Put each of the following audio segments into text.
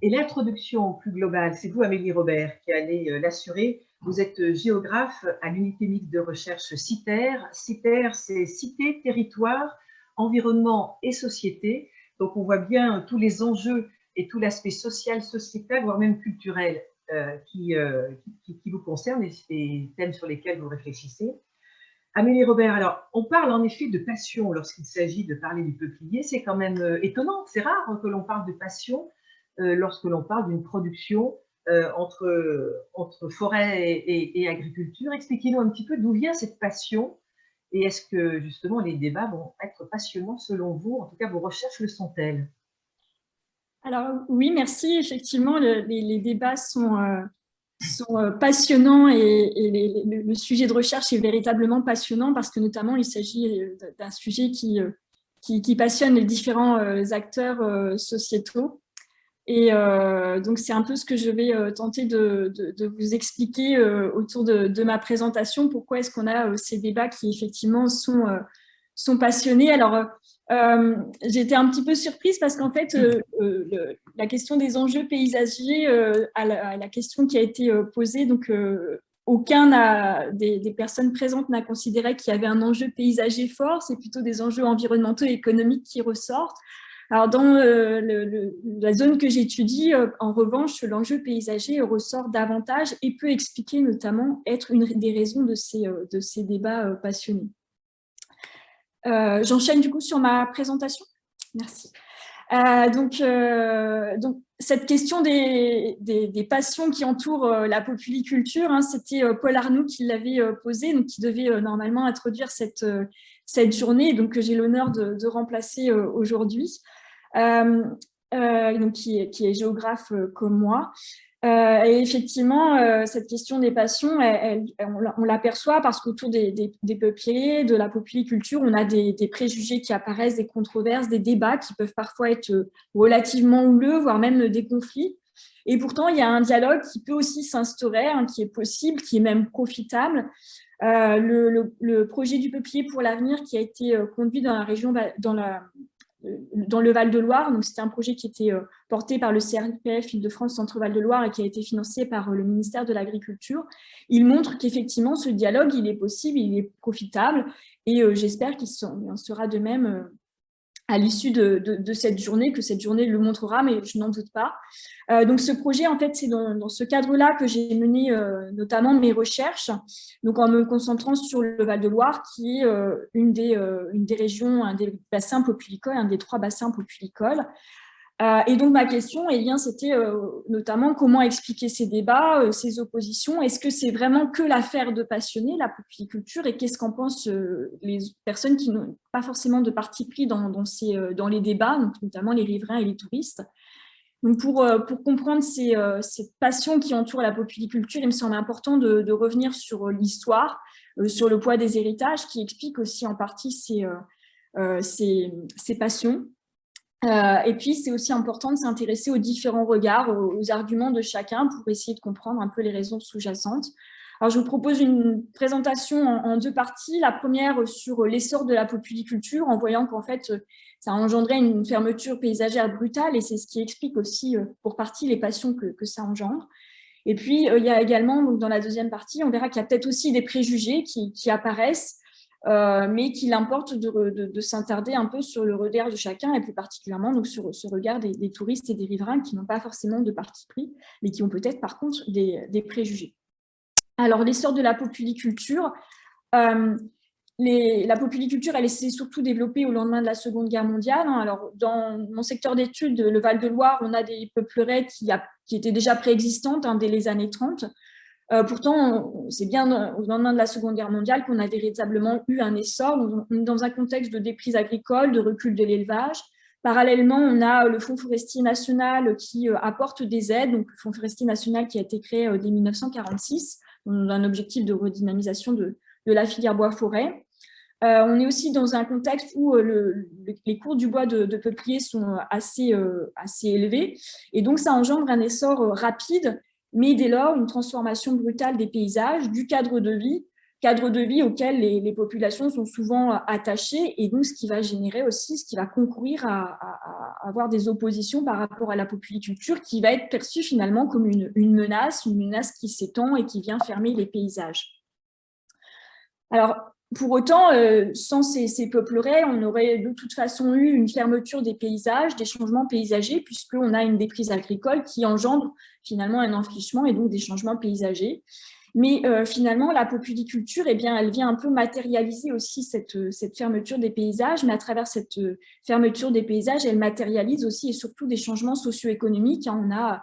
Et l'introduction plus globale, c'est vous, Amélie Robert, qui allez l'assurer. Vous êtes géographe à l'unité mixte de recherche CITER. CITER, c'est Cité, Territoire, Environnement et Société. Donc, on voit bien tous les enjeux et tout l'aspect social, sociétal, voire même culturel qui vous concernent et les thèmes sur lesquels vous réfléchissez. Amélie Robert, alors, on parle en effet de passion lorsqu'il s'agit de parler du peuplier. C'est quand même étonnant, c'est rare que l'on parle de passion lorsque l'on parle d'une production entre forêt et agriculture. Expliquez-nous un petit peu d'où vient cette passion et est-ce que justement les débats vont être passionnants selon vous? En tout cas, vos recherches le sont-elles? Alors oui, merci. Effectivement, les débats sont passionnants et le sujet de recherche est véritablement passionnant parce que notamment il s'agit d'un sujet qui passionne les différents acteurs sociétaux. Et donc c'est un peu ce que je vais tenter de vous expliquer autour de ma présentation. Pourquoi est-ce qu'on a ces débats qui effectivement sont passionnés. Alors, j'ai été un petit peu surprise parce qu'en fait, la question des enjeux paysagers à la question qui a été posée, donc aucun des personnes présentes n'a considéré qu'il y avait un enjeu paysager fort, c'est plutôt des enjeux environnementaux et économiques qui ressortent. Alors, dans la zone que j'étudie, en revanche, l'enjeu paysager ressort davantage et peut expliquer notamment être une des raisons de ces débats passionnés. J'enchaîne du coup sur ma présentation. Merci. Donc, cette question des passions qui entourent la populiculture, hein, c'était Paul Arnoult qui l'avait posée, donc qui devait normalement introduire cette journée, donc que j'ai l'honneur de remplacer aujourd'hui, donc qui est géographe comme moi. Et effectivement, cette question des passions, on l'aperçoit parce qu'autour des peupliers, de la populiculture, on a des préjugés qui apparaissent, des controverses, des débats qui peuvent parfois être relativement houleux, voire même des conflits. Et pourtant, il y a un dialogue qui peut aussi s'instaurer, hein, qui est possible, qui est même profitable. Le projet du peuplier pour l'avenir qui a été conduit dans la région, dans le Val-de-Loire. Donc, c'était un projet qui était porté par le CRPF Île-de-France Centre-Val de Loire et qui a été financé par le ministère de l'Agriculture. Il montre qu'effectivement, ce dialogue, il est possible, il est profitable et j'espère qu'il en sera de même à l'issue de cette journée, que cette journée le montrera, mais je n'en doute pas. Donc, ce projet, en fait, c'est dans ce cadre-là que j'ai mené notamment mes recherches, donc en me concentrant sur le Val-de-Loire, qui est une des régions, un des bassins populicoles, un des 3 bassins populicoles. Et donc, ma question, eh bien, c'était notamment comment expliquer ces débats, ces oppositions. Est-ce que c'est vraiment que l'affaire de passionnés, la populiculture, et qu'est-ce qu'en pensent les personnes qui n'ont pas forcément de parti pris dans les débats, donc notamment les riverains et les touristes. Donc, pour comprendre cette passion qui entoure la populiculture, il me semble important de revenir sur l'histoire, sur le poids des héritages, qui explique aussi en partie ces passions. Et puis, c'est aussi important de s'intéresser aux différents regards, aux arguments de chacun pour essayer de comprendre un peu les raisons sous-jacentes. Alors, je vous propose une présentation en 2 parties. La première sur l'essor de la populiculture, en voyant qu'en fait, ça a engendré une fermeture paysagère brutale et c'est ce qui explique aussi pour partie les passions que ça engendre. Et puis, il y a également, donc, dans la deuxième partie, on verra qu'il y a peut-être aussi des préjugés qui apparaissent, mais qu'il importe de s'attarder un peu sur le regard de chacun et plus particulièrement donc, sur ce regard des touristes et des riverains qui n'ont pas forcément de parti pris, mais qui ont peut-être par contre des préjugés. Alors, l'essor de la populiculture, la populiculture, elle s'est surtout développée au lendemain de la Seconde Guerre mondiale. Alors, dans mon secteur d'études, le Val-de-Loire, on a des peupleraies qui étaient déjà préexistantes dès les années 30. Pourtant, c'est bien au lendemain de la Seconde Guerre mondiale qu'on a véritablement eu un essor dans un contexte de déprise agricole, de recul de l'élevage. Parallèlement, on a le Fonds forestier national qui apporte des aides, donc le Fonds forestier national qui a été créé dès 1946, dans un objectif de redynamisation de la filière bois-forêt. On est aussi dans un contexte où les cours du bois de peuplier sont assez élevés, et donc ça engendre un essor rapide, mais dès lors, une transformation brutale des paysages, du cadre de vie, cadre de vie auquel les populations sont souvent attachées, et donc ce qui va générer aussi, ce qui va concourir à avoir des oppositions par rapport à la polyculture, qui va être perçue finalement comme une menace qui s'étend et qui vient fermer les paysages. Alors, pour autant, sans ces peupleraies, on aurait de toute façon eu une fermeture des paysages, des changements paysagers, puisqu'on a une déprise agricole qui engendre finalement un enfrichement et donc des changements paysagers. Mais finalement, la polyculture, eh bien, elle vient un peu matérialiser aussi cette fermeture des paysages, mais à travers cette fermeture des paysages, elle matérialise aussi et surtout des changements socio-économiques. On a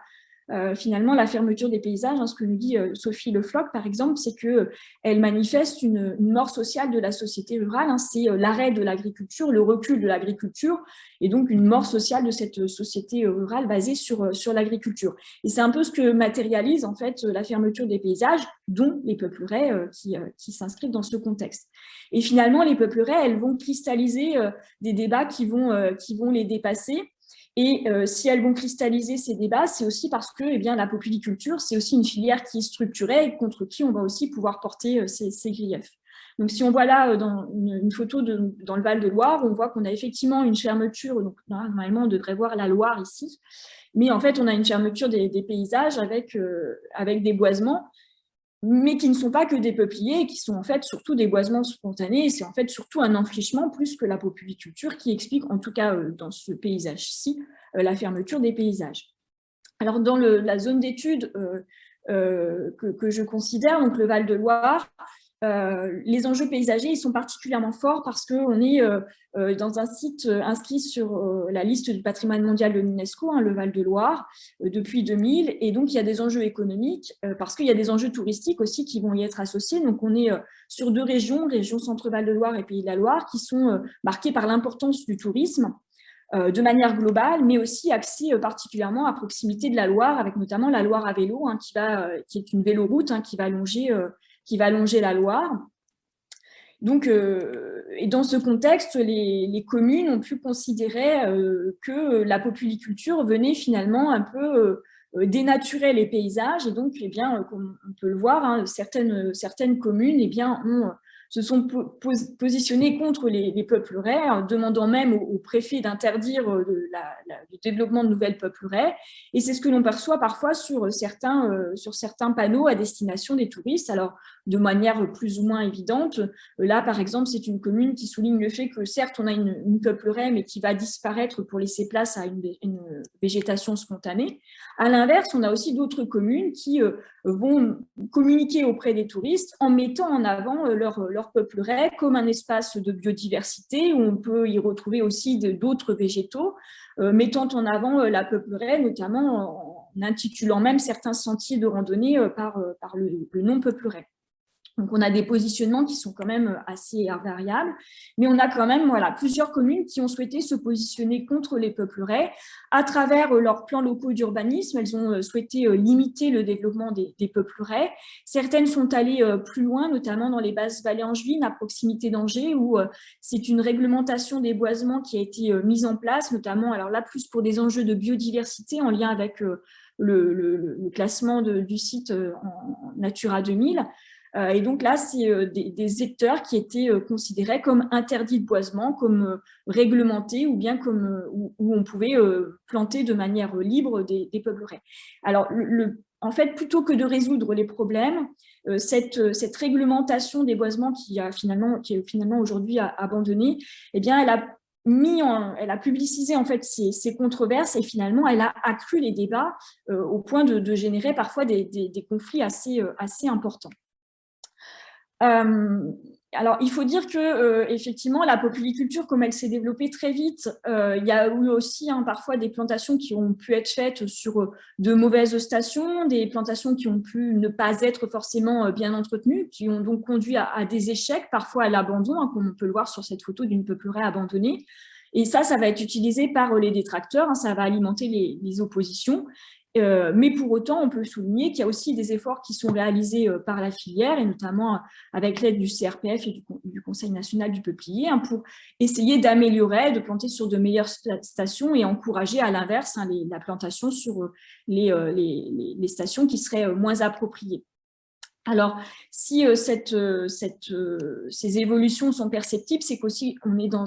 finalement la fermeture des paysages, ce que nous dit Sophie Le Floch, par exemple, c'est qu'elle manifeste une mort sociale de la société rurale. C'est l'arrêt de l'agriculture, le recul de l'agriculture, et donc une mort sociale de cette société rurale basée sur l'agriculture. Et c'est un peu ce que matérialise en fait la fermeture des paysages, dont les peupleraies qui s'inscrivent dans ce contexte. Et finalement, les peupleraies, elles vont cristalliser des débats qui vont les dépasser. Et si elles vont cristalliser ces débats, c'est aussi parce que la polyculture, c'est aussi une filière qui est structurée et contre qui on va aussi pouvoir porter ces griefs. Donc, si on voit là dans une photo dans le Val-de-Loire, on voit qu'on a effectivement une fermeture. Donc, normalement, on devrait voir la Loire ici. Mais en fait, on a une fermeture des paysages avec des boisements, mais qui ne sont pas que des peupliers, qui sont en fait surtout des boisements spontanés. Et c'est en fait surtout un enfrichement plus que la polyculture qui explique, en tout cas dans ce paysage-ci, la fermeture des paysages. Alors, dans la zone d'étude que je considère, donc le Val-de-Loire, les enjeux paysagers, ils sont particulièrement forts parce qu'on est dans un site inscrit sur la liste du patrimoine mondial de l'UNESCO, le Val-de-Loire, depuis 2000. Et donc, il y a des enjeux économiques parce qu'il y a des enjeux touristiques aussi qui vont y être associés. Donc, on est sur deux régions, région Centre-Val-de-Loire et Pays de la Loire, qui sont marquées par l'importance du tourisme de manière globale, mais aussi axée particulièrement à proximité de la Loire, avec notamment la Loire à vélo, qui est une véloroute qui va longer la Loire. Donc, et dans ce contexte, les communes ont pu considérer que la polyculture venait finalement un peu dénaturer les paysages. Et donc, comme on peut le voir, certaines communes se sont positionnées contre les peupleraies, demandant même au préfet d'interdire le développement de nouvelles peupleraies. Et c'est ce que l'on perçoit parfois sur certains panneaux à destination des touristes, alors de manière plus ou moins évidente. Là, par exemple, c'est une commune qui souligne le fait que certes, on a une peuplerais, mais qui va disparaître pour laisser place à une végétation spontanée. À l'inverse, on a aussi d'autres communes qui vont communiquer auprès des touristes en mettant en avant leur peuplerais comme un espace de biodiversité où on peut y retrouver aussi d'autres végétaux, mettant en avant la peuplerais, notamment en intitulant même certains sentiers de randonnée par le nom peuplerais. Donc, on a des positionnements qui sont quand même assez variables, mais on a quand même plusieurs communes qui ont souhaité se positionner contre les peupleraies à travers leurs plans locaux d'urbanisme. Elles ont souhaité limiter le développement des peupleraies. Certaines sont allées plus loin, notamment dans les basses vallées angevines, à proximité d'Angers, où c'est une réglementation des boisements qui a été mise en place, notamment, alors là, plus pour des enjeux de biodiversité en lien avec le classement du site en Natura 2000. Et donc là, c'est des secteurs qui étaient considérés comme interdits de boisement, comme réglementés, ou bien où on pouvait planter de manière libre des peupleraies. Alors, en fait, plutôt que de résoudre les problèmes, cette réglementation des boisements qui est finalement aujourd'hui abandonnée, eh bien, elle a publicisé en fait ces controverses et finalement, elle a accru les débats au point de générer parfois des conflits assez importants. Alors, il faut dire que effectivement, la polyculture, comme elle s'est développée très vite, il y a eu aussi parfois des plantations qui ont pu être faites sur de mauvaises stations, des plantations qui ont pu ne pas être forcément bien entretenues, qui ont donc conduit à des échecs, parfois à l'abandon, comme on peut le voir sur cette photo d'une peuplerais abandonnée. Et ça va être utilisé par les détracteurs, ça va alimenter les oppositions. Mais pour autant, on peut souligner qu'il y a aussi des efforts qui sont réalisés par la filière, et notamment avec l'aide du CRPF et du Conseil national du peuplier, pour essayer d'améliorer, de planter sur de meilleures stations et encourager à l'inverse la plantation sur les stations qui seraient moins appropriées. Alors, si ces évolutions sont perceptibles, c'est qu'aussi on est dans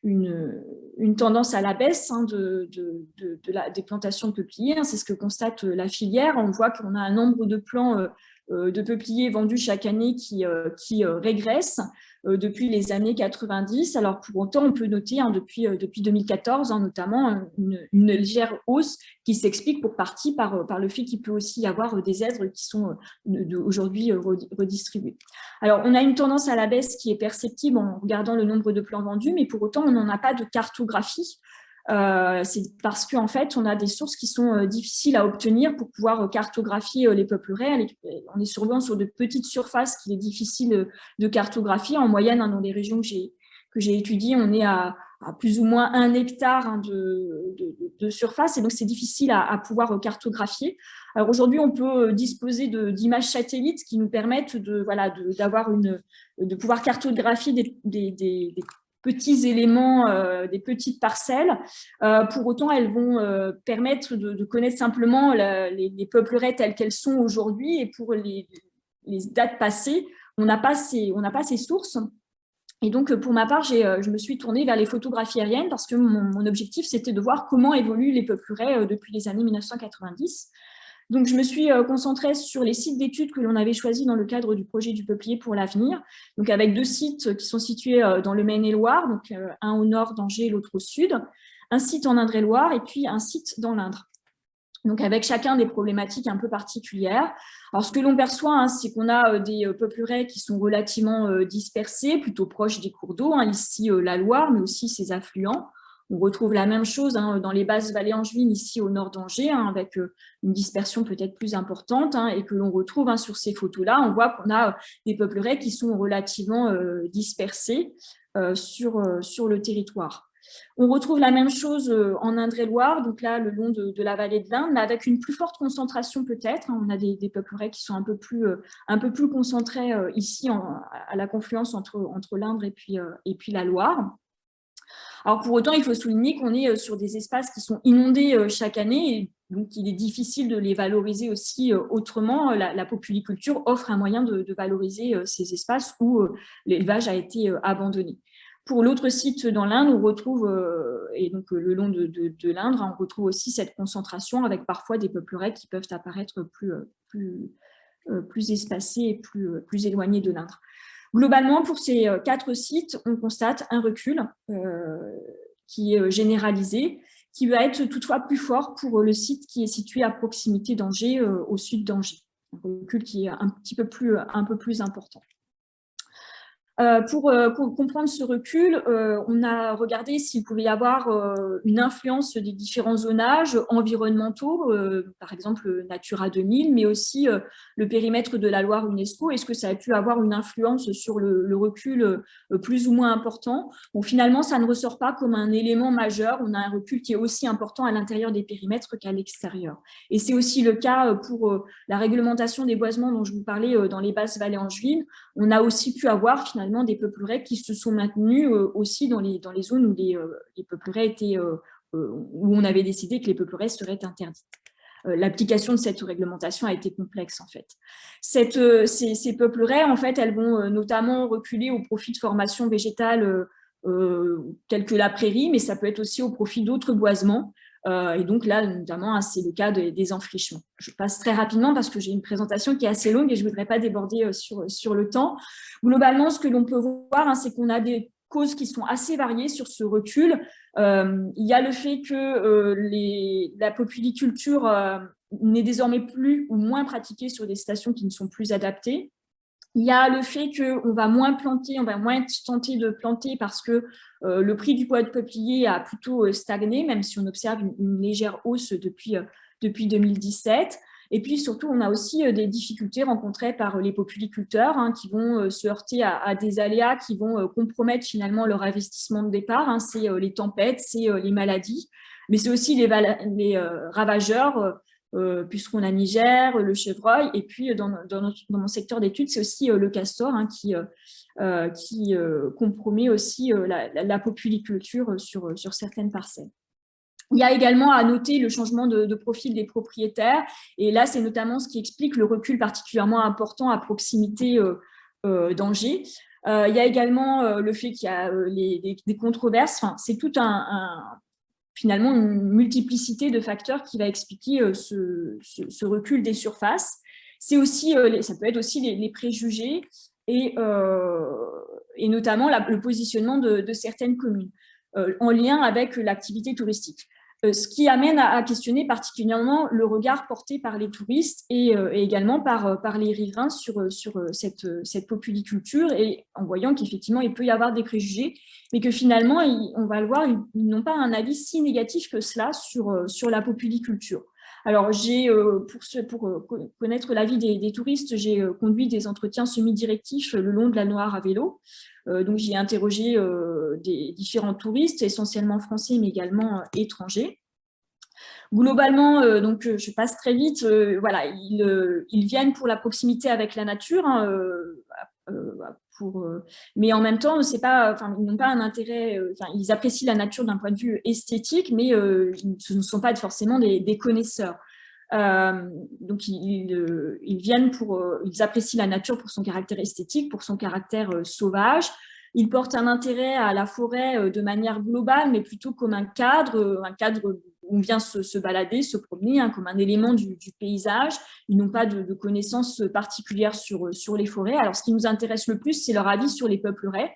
une tendance à la baisse hein, des plantations de peupliers. Hein, c'est ce que constate la filière. On voit qu'on a un nombre de plants de peupliers vendus chaque année qui régresse depuis les années 90. Alors pour autant, on peut noter hein, depuis 2014 hein, notamment une légère hausse qui s'explique pour partie par le fait qu'il peut aussi y avoir des aides qui sont aujourd'hui redistribuées. Alors on a une tendance à la baisse qui est perceptible en regardant le nombre de plants vendus, mais pour autant on n'en a pas de cartographie. C'est parce qu'en fait, on a des sources qui sont difficiles à obtenir pour pouvoir cartographier les peupleraies. On est souvent sur de petites surfaces qu'il est difficile de cartographier. En moyenne, hein, dans les régions que j'ai étudiées, on est à plus ou moins 1 hectare hein, de surface, et donc c'est difficile à pouvoir cartographier. Alors aujourd'hui, on peut disposer d'images satellites qui nous permettent de pouvoir cartographier des petits éléments, des petites parcelles. Pour autant, elles vont permettre de connaître simplement les peupleraies telles qu'elles sont aujourd'hui, et pour les dates passées, on n'a pas ces sources. Et donc, pour ma part, je me suis tournée vers les photographies aériennes parce que mon objectif, c'était de voir comment évoluent les peupleraies depuis les années 1990. Donc, je me suis concentrée sur les sites d'études que l'on avait choisis dans le cadre du projet du peuplier pour l'avenir, donc avec 2 sites qui sont situés dans le Maine-et-Loire, donc un au nord d'Angers, l'autre au sud, un site en Indre-et-Loire et puis un site dans l'Indre. Donc avec chacun des problématiques un peu particulières. Alors ce que l'on perçoit, hein, c'est qu'on a des peupleraies qui sont relativement dispersées, plutôt proches des cours d'eau, hein, ici la Loire, mais aussi ses affluents. On retrouve la même chose hein, dans les basses vallées angevines, ici au nord d'Angers, hein, avec une dispersion peut-être plus importante, hein, et que l'on retrouve hein, sur ces photos-là. On voit qu'on a des peupleraies qui sont relativement dispersées sur le territoire. On retrouve la même chose en Indre-et-Loire, donc là, le long de la vallée de l'Indre, mais avec une plus forte concentration peut-être. On a des peupleraies qui sont un peu plus concentrées ici, à la confluence entre l'Indre et puis la Loire. Alors pour autant, il faut souligner qu'on est sur des espaces qui sont inondés chaque année, et donc il est difficile de les valoriser aussi autrement. La populiculture offre un moyen de valoriser ces espaces où l'élevage a été abandonné. Pour l'autre site dans l'Indre, on retrouve, et donc le long de l'Indre, on retrouve aussi cette concentration avec parfois des peupleraies qui peuvent apparaître plus espacées et plus éloignées de l'Indre. Globalement, pour ces 4 sites, on constate un recul qui est généralisé, qui va être toutefois plus fort pour le site qui est situé à proximité d'Angers, au sud d'Angers. Un recul qui est un peu plus important. Pour comprendre ce recul, on a regardé s'il pouvait y avoir une influence des différents zonages environnementaux, par exemple Natura 2000, mais aussi le périmètre de la Loire UNESCO. Est-ce que ça a pu avoir une influence sur le recul plus ou moins important? Bon, finalement, ça ne ressort pas comme un élément majeur. On a un recul qui est aussi important à l'intérieur des périmètres qu'à l'extérieur. Et c'est aussi le cas pour la réglementation des boisements dont je vous parlais dans les basses vallées angevines. On a aussi pu avoir finalement des peupleraies qui se sont maintenues aussi dans les zones où les peupleraies étaient, où on avait décidé que les peupleraies seraient interdites. L'application de cette réglementation a été complexe en fait. Ces peupleraies, en fait, elles vont notamment reculer au profit de formations végétales telles que la prairie, mais ça peut être aussi au profit d'autres boisements. Et donc là, notamment, c'est le cas des enfrichements. Je passe très rapidement parce que j'ai une présentation qui est assez longue et je ne voudrais pas déborder sur le temps. Globalement, ce que l'on peut voir, c'est qu'on a des causes qui sont assez variées sur ce recul. Il y a le fait que la populiculture n'est désormais plus ou moins pratiquée sur des stations qui ne sont plus adaptées. Il y a le fait qu'on va moins planter, on va moins tenter de planter parce que le prix du bois de peuplier a plutôt stagné, même si on observe une légère hausse depuis 2017. Et puis surtout, on a aussi des difficultés rencontrées par les populiculteurs qui vont se heurter à des aléas qui vont compromettre finalement leur investissement de départ. C'est les tempêtes, c'est les maladies, mais c'est aussi les ravageurs, puisqu'on a Niger, le chevreuil, et puis dans mon secteur d'études, c'est aussi le castor qui compromet aussi la populiculture sur certaines parcelles. Il y a également à noter le changement de profil des propriétaires. Et là, c'est notamment ce qui explique le recul particulièrement important à proximité d'Angers. Il y a également le fait qu'il y a des controverses. Enfin, c'est tout finalement une multiplicité de facteurs qui va expliquer ce recul des surfaces. C'est aussi, ça peut être aussi les préjugés et notamment le positionnement de certaines communes en lien avec l'activité touristique. Ce qui amène à questionner particulièrement le regard porté par les touristes et également par les riverains sur cette populiculture, et en voyant qu'effectivement, il peut y avoir des préjugés, mais que finalement, on va le voir, ils n'ont pas un avis si négatif que cela sur la populiculture. Alors, pour connaître l'avis des touristes, j'ai conduit des entretiens semi-directifs le long de la Loire à vélo. Donc, j'ai interrogé des différents touristes, essentiellement français, mais également étrangers. Globalement, donc, je passe très vite, voilà, ils viennent pour la proximité avec la nature, hein, mais en même temps, ils n'ont pas un intérêt, ils apprécient la nature d'un point de vue esthétique, mais ce ne sont pas forcément des connaisseurs. Donc, ils viennent ils apprécient la nature pour son caractère esthétique, pour son caractère sauvage. Ils portent un intérêt à la forêt de manière globale, mais plutôt comme un cadre où on vient se balader, se promener, hein, comme un élément du paysage. Ils n'ont pas de connaissances particulières sur les forêts. Alors, ce qui nous intéresse le plus, c'est leur avis sur les peupleraies.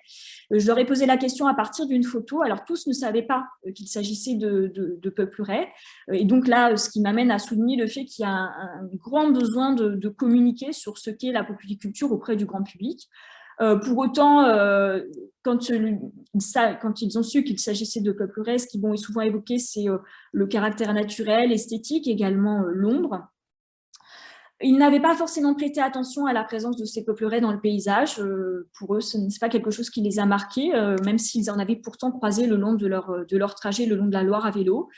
Je leur ai posé la question à partir d'une photo. Alors, tous ne savaient pas qu'il s'agissait de peupleraies. Et donc là, ce qui m'amène à souligner le fait qu'il y a un grand besoin de communiquer sur ce qu'est la populiculture auprès du grand public. Pour autant, quand ils ont su qu'il s'agissait de peupleraies, ce qui est souvent évoqué, c'est le caractère naturel, esthétique, également l'ombre. Ils n'avaient pas forcément prêté attention à la présence de ces peupleraies dans le paysage. Pour eux, ce n'est pas quelque chose qui les a marqués, même s'ils en avaient pourtant croisé le long de leur trajet, le long de la Loire à vélo.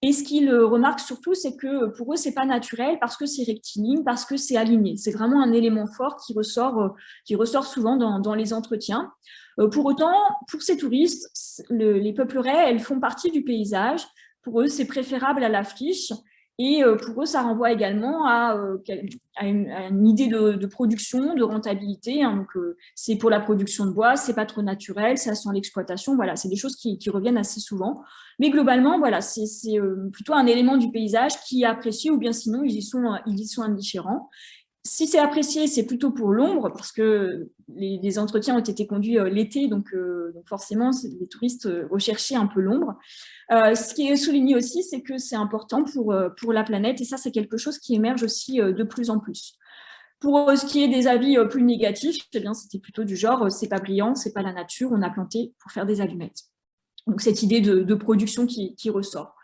Et ce qu'ils remarquent surtout, c'est que pour eux, ce n'est pas naturel parce que c'est rectiligne, parce que c'est aligné. C'est vraiment un élément fort qui ressort souvent dans les entretiens. Pour autant, pour ces touristes, les peupleraies, elles font partie du paysage. Pour eux, c'est préférable à la friche. Et pour eux, ça renvoie également à une idée de production, de rentabilité. Hein. Donc, c'est pour la production de bois, c'est pas trop naturel, ça sent l'exploitation. Voilà, c'est des choses qui reviennent assez souvent. Mais globalement, voilà, c'est plutôt un élément du paysage qui est apprécié, ou bien sinon, ils y sont indifférents. Si c'est apprécié, c'est plutôt pour l'ombre, parce que les entretiens ont été conduits l'été, donc forcément, les touristes recherchaient un peu l'ombre. Ce qui est souligné aussi, c'est que c'est important pour la planète, et ça, c'est quelque chose qui émerge aussi de plus en plus. Pour ce qui est des avis plus négatifs, eh bien, c'était plutôt du genre, c'est pas brillant, c'est pas la nature, on a planté pour faire des allumettes. Donc, cette idée de production qui ressort.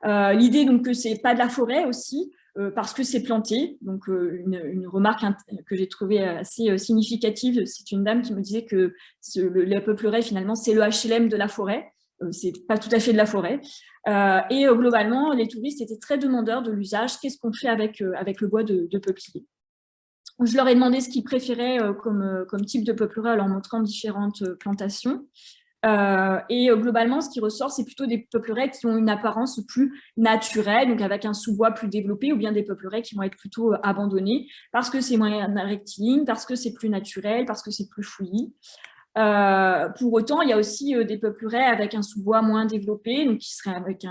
L'idée donc que c'est pas de la forêt aussi, parce que c'est planté. Donc, une remarque que j'ai trouvée assez significative, c'est une dame qui me disait que la peupleraies, finalement, c'est le HLM de la forêt. C'est pas tout à fait de la forêt. Et globalement, les touristes étaient très demandeurs de l'usage. Qu'est-ce qu'on fait avec le bois de peuplier? Je leur ai demandé ce qu'ils préféraient comme type de peuplerie en leur montrant différentes plantations. Et globalement, ce qui ressort, c'est plutôt des peupleraies qui ont une apparence plus naturelle, donc avec un sous-bois plus développé, ou bien des peupleraies qui vont être plutôt abandonnées parce que c'est moins rectiligne, parce que c'est plus naturel, parce que c'est plus fouillis. Pour autant, il y a aussi des peupleraies avec un sous-bois moins développé, donc qui serait avec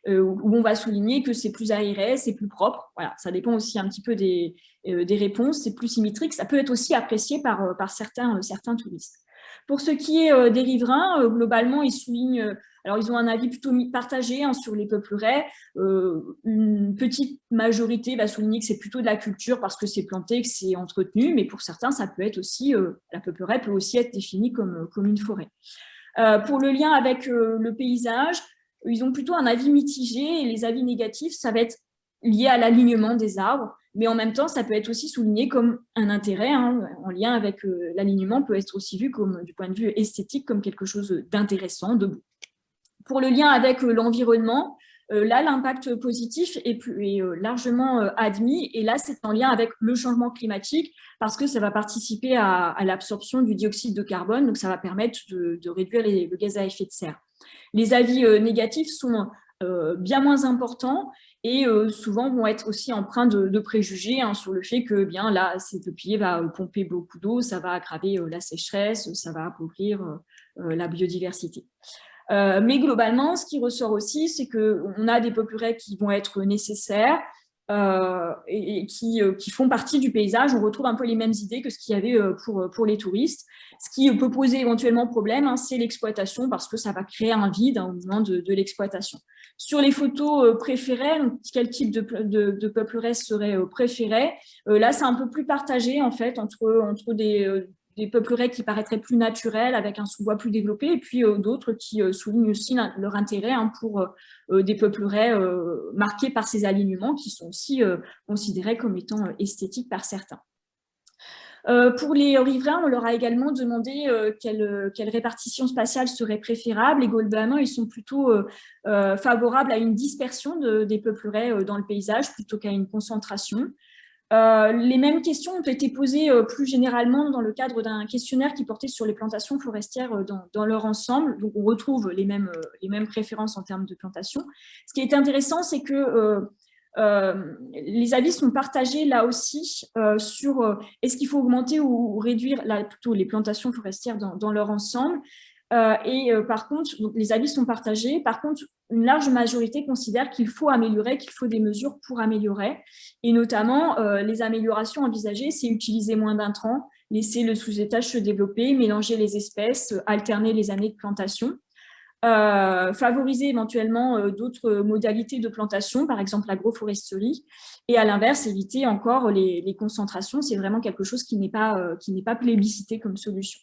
où on va souligner que c'est plus aéré, c'est plus propre. Voilà, ça dépend aussi un petit peu des réponses, c'est plus symétrique. Ça peut être aussi apprécié par certains touristes. Pour ce qui est des riverains, globalement, ils soulignent, alors ils ont un avis plutôt partagé sur les peupleraies. Une petite majorité va souligner que c'est plutôt de la culture parce que c'est planté, que c'est entretenu, mais pour certains, ça peut être aussi, la peupleraie peut aussi être définie comme une forêt. Pour le lien avec le paysage, ils ont plutôt un avis mitigé, et les avis négatifs, ça va être lié à l'alignement des arbres. Mais en même temps, ça peut être aussi souligné comme un intérêt, hein, en lien avec l'alignement, peut être aussi vu comme, du point de vue esthétique comme quelque chose d'intéressant, de beau. Pour le lien avec l'environnement, là, l'impact positif est largement admis. Et là, c'est en lien avec le changement climatique parce que ça va participer à l'absorption du dioxyde de carbone. Donc, ça va permettre de réduire le gaz à effet de serre. Les avis négatifs sont bien moins importants et souvent vont être aussi empreints de préjugés sur le fait que bien là, ces peupliers va pomper beaucoup d'eau, ça va aggraver la sécheresse, ça va appauvrir la biodiversité. Mais globalement, ce qui ressort aussi, c'est qu'on a des peupleraies qui vont être nécessaires et qui font partie du paysage. On retrouve un peu les mêmes idées que ce qu'il y avait pour les touristes. Ce qui peut poser éventuellement problème, c'est l'exploitation, parce que ça va créer un vide au moment de l'exploitation. Sur les photos préférées, donc, quel type de peupleraies serait préféré? Là, c'est un peu plus partagé, en fait, entre des peupleraies qui paraîtraient plus naturelles, avec un sous-bois plus développé, et puis d'autres qui soulignent aussi leur intérêt pour des peupleraies marquées par ces alignements qui sont aussi considérés comme étant esthétiques par certains. Pour les riverains, on leur a également demandé quelle répartition spatiale serait préférable, et globalement, ils sont plutôt favorables à une dispersion des peupleraies dans le paysage plutôt qu'à une concentration. Les mêmes questions ont été posées plus généralement dans le cadre d'un questionnaire qui portait sur les plantations forestières dans leur ensemble. Donc, on retrouve les mêmes préférences en termes de plantation. Ce qui est intéressant, c'est que les avis sont partagés là aussi sur est-ce qu'il faut augmenter ou réduire plutôt les plantations forestières dans leur ensemble. Par contre, donc les avis sont partagés. Par contre, une large majorité considère qu'il faut améliorer, qu'il faut des mesures pour améliorer. Et notamment, les améliorations envisagées, c'est utiliser moins d'intrants, laisser le sous-étage se développer, mélanger les espèces, alterner les années de plantation. Favoriser éventuellement d'autres modalités de plantation, par exemple l'agroforesterie, et à l'inverse, éviter encore les concentrations. C'est vraiment quelque chose qui n'est pas plébiscité comme solution.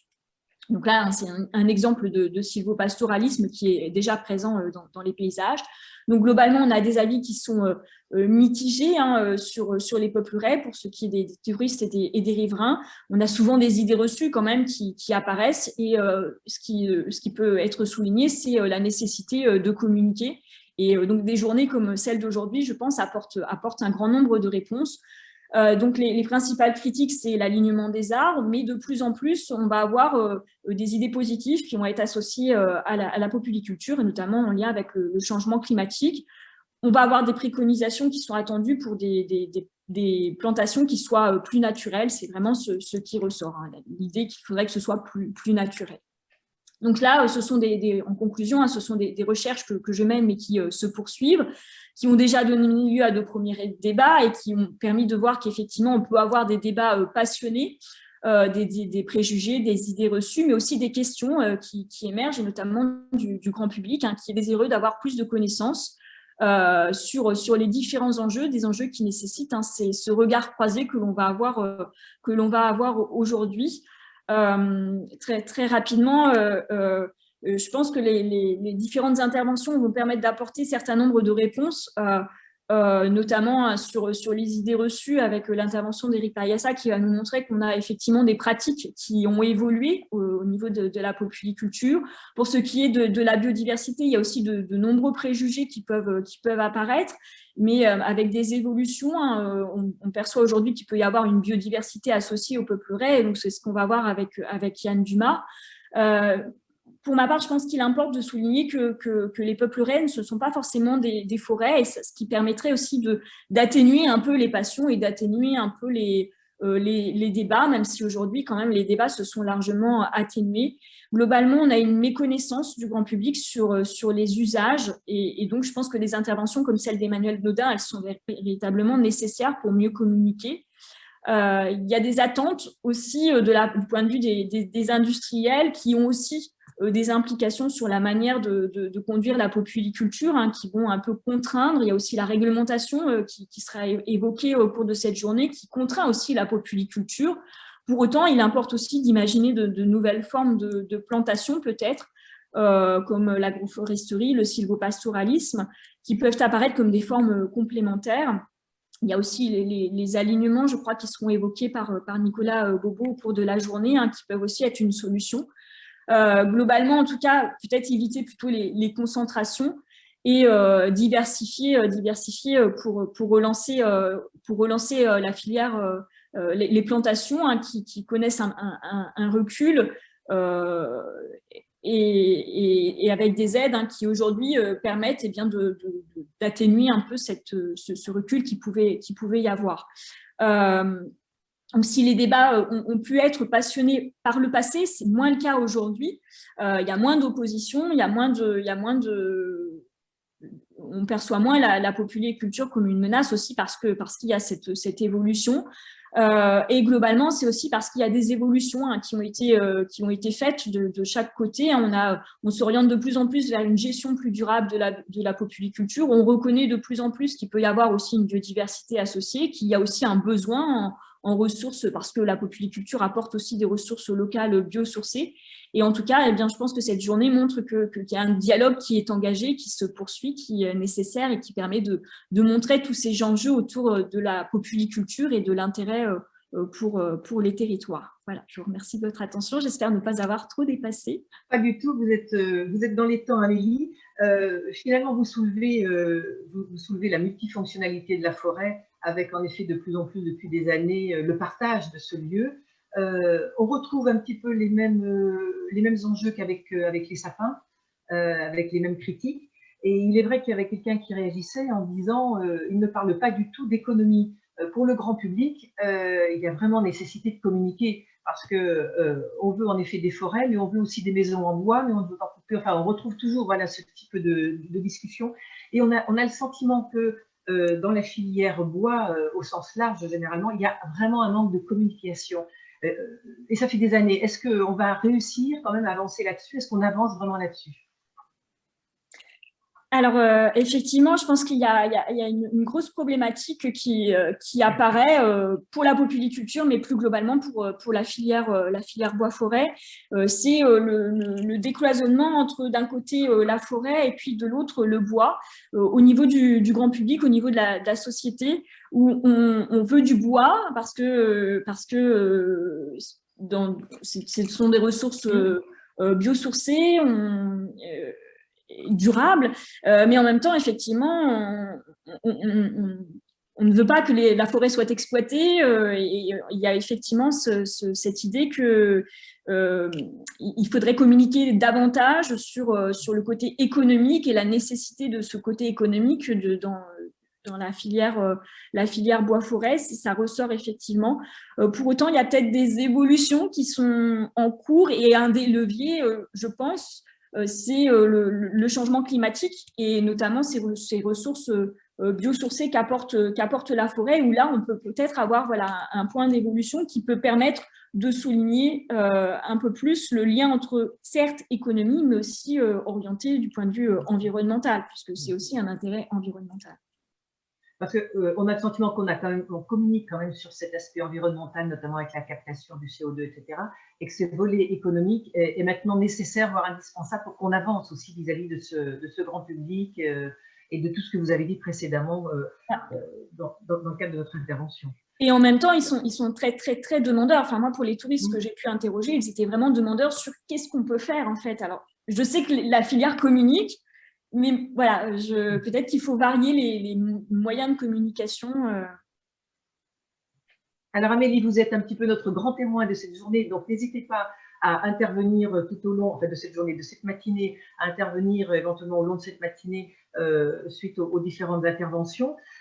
Donc là, c'est un exemple de sylvopastoralisme qui est déjà présent dans les paysages. Donc globalement, on a des avis qui sont mitigés sur les peupleraies pour ce qui est des touristes et des riverains. On a souvent des idées reçues quand même qui apparaissent, et ce qui peut être souligné, c'est la nécessité de communiquer. Et donc des journées comme celle d'aujourd'hui, je pense, apportent un grand nombre de réponses. Donc les principales critiques, c'est l'alignement des arbres, mais de plus en plus, on va avoir des idées positives qui vont être associées à la populiculture, et notamment en lien avec le changement climatique. On va avoir des préconisations qui sont attendues pour des plantations qui soient plus naturelles. C'est vraiment ce qui ressort, l'idée qu'il faudrait que ce soit plus naturel. Donc là, ce sont en conclusion, ce sont des recherches que je mène, mais qui se poursuivent, qui ont déjà donné lieu à de premiers débats et qui ont permis de voir qu'effectivement, on peut avoir des débats passionnés, des préjugés, des idées reçues, mais aussi des questions qui émergent, et notamment du grand public, qui est désireux d'avoir plus de connaissances sur les différents enjeux, des enjeux qui nécessitent c'est ce regard croisé que l'on va avoir aujourd'hui. Très, très rapidement, je pense que les différentes interventions vont permettre d'apporter un certain nombre de réponses, notamment sur les idées reçues, avec l'intervention d'Éric Pariassa qui va nous montrer qu'on a effectivement des pratiques qui ont évolué au niveau de la populiculture. Pour ce qui est de la biodiversité, il y a aussi de nombreux préjugés qui peuvent apparaître, mais avec des évolutions, on perçoit aujourd'hui qu'il peut y avoir une biodiversité associée aux peupleraies, et donc c'est ce qu'on va voir avec Yann Dumas. Pour ma part, je pense qu'il importe de souligner que les peupleraies, ce ne sont pas forcément des forêts, et ce qui permettrait aussi d'atténuer un peu les passions et d'atténuer un peu les débats, même si aujourd'hui, quand même, les débats se sont largement atténués. Globalement, on a une méconnaissance du grand public sur les usages, et donc je pense que des interventions comme celle d'Emmanuel Nodin, elles sont véritablement nécessaires pour mieux communiquer. Il y a des attentes aussi du point de vue des industriels qui ont aussi des implications sur la manière de conduire la populiculture, qui vont un peu contraindre. Il y a aussi la réglementation qui sera évoquée au cours de cette journée, qui contraint aussi la populiculture. Pour autant, il importe aussi d'imaginer de nouvelles formes de plantation, peut-être, comme l'agroforesterie, le sylvopastoralisme, qui peuvent apparaître comme des formes complémentaires. Il y a aussi les alignements, je crois, qui seront évoqués par Nicolas Bobo au cours de la journée, qui peuvent aussi être une solution. Globalement, en tout cas, peut-être éviter plutôt les concentrations et diversifier pour relancer la filière, les plantations hein, qui connaissent un recul et avec des aides hein, qui aujourd'hui permettent eh bien, d'atténuer un peu ce recul qui pouvait y avoir. Donc, si les débats ont pu être passionnés par le passé, c'est moins le cas aujourd'hui. Il y a moins d'opposition, on perçoit moins la populiculture comme une menace aussi parce qu'il y a cette évolution. Et globalement, c'est aussi parce qu'il y a des évolutions hein, qui ont été faites de chaque côté. On s'oriente de plus en plus vers une gestion plus durable de la populiculture. On reconnaît de plus en plus qu'il peut y avoir aussi une biodiversité associée, qu'il y a aussi un besoin en ressources parce que la populiculture apporte aussi des ressources locales biosourcées. Et en tout cas, eh bien, je pense que cette journée montre qu'il y a un dialogue qui est engagé, qui se poursuit, qui est nécessaire et qui permet de montrer tous ces enjeux autour de la populiculture et de l'intérêt pour les territoires. Voilà, je vous remercie de votre attention. J'espère ne pas avoir trop dépassé. Pas du tout, vous êtes dans les temps, Amélie. Finalement, vous soulevez la multifonctionnalité de la forêt avec en effet de plus en plus depuis des années le partage de ce lieu. On retrouve un petit peu les mêmes enjeux qu'avec les sapins, avec les mêmes critiques. Et il est vrai qu'il y avait quelqu'un qui réagissait en disant il ne parle pas du tout d'économie. Pour le grand public, il y a vraiment nécessité de communiquer parce que on veut en effet des forêts, mais on veut aussi des maisons en bois, mais on ne veut pas couper. Enfin, on retrouve toujours voilà ce type de discussion. Et on a le sentiment que dans la filière bois, au sens large, généralement, il y a vraiment un manque de communication. Et ça fait des années. Est-ce qu'on va réussir quand même à avancer là-dessus? Est-ce qu'on avance vraiment là-dessus? Alors, effectivement, je pense qu'il y a une grosse problématique qui apparaît pour la populiculture, mais plus globalement pour la filière bois-forêt. C'est le décloisonnement entre, d'un côté, la forêt et puis de l'autre, le bois, au niveau du grand public, au niveau de la société, où on veut du bois parce que ce sont des ressources biosourcées, durable, mais en même temps, effectivement, on ne veut pas que la forêt soit exploitée et il y a effectivement cette idée que il faudrait communiquer davantage sur le côté économique et la nécessité de ce côté économique dans la filière bois-forêt, ça ressort effectivement. Pour autant, il y a peut-être des évolutions qui sont en cours et un des leviers, je pense, c'est le changement climatique et notamment ces ressources biosourcées qu'apporte la forêt, où là, on peut peut-être avoir voilà, un point d'évolution qui peut permettre de souligner un peu plus le lien entre, certes, économie, mais aussi orienté du point de vue environnemental, puisque c'est aussi un intérêt environnemental. Parce qu'on a le sentiment qu'on communique quand même sur cet aspect environnemental, notamment avec la captation du CO2, etc., et que ce volet économique est maintenant nécessaire, voire indispensable pour qu'on avance aussi vis-à-vis de ce grand public et de tout ce que vous avez dit précédemment dans le cadre de votre intervention. Et en même temps, ils sont très, très, très demandeurs. Enfin, moi, pour les touristes que j'ai pu interroger, ils étaient vraiment demandeurs sur qu'est-ce qu'on peut faire, en fait. Alors, je sais que la filière communique, mais voilà, peut-être qu'il faut varier les moyens de communication. Alors Amélie, vous êtes un petit peu notre grand témoin de cette journée, donc n'hésitez pas à intervenir tout au long enfin, de cette journée, de cette matinée, à intervenir éventuellement au long de cette matinée suite aux différentes interventions.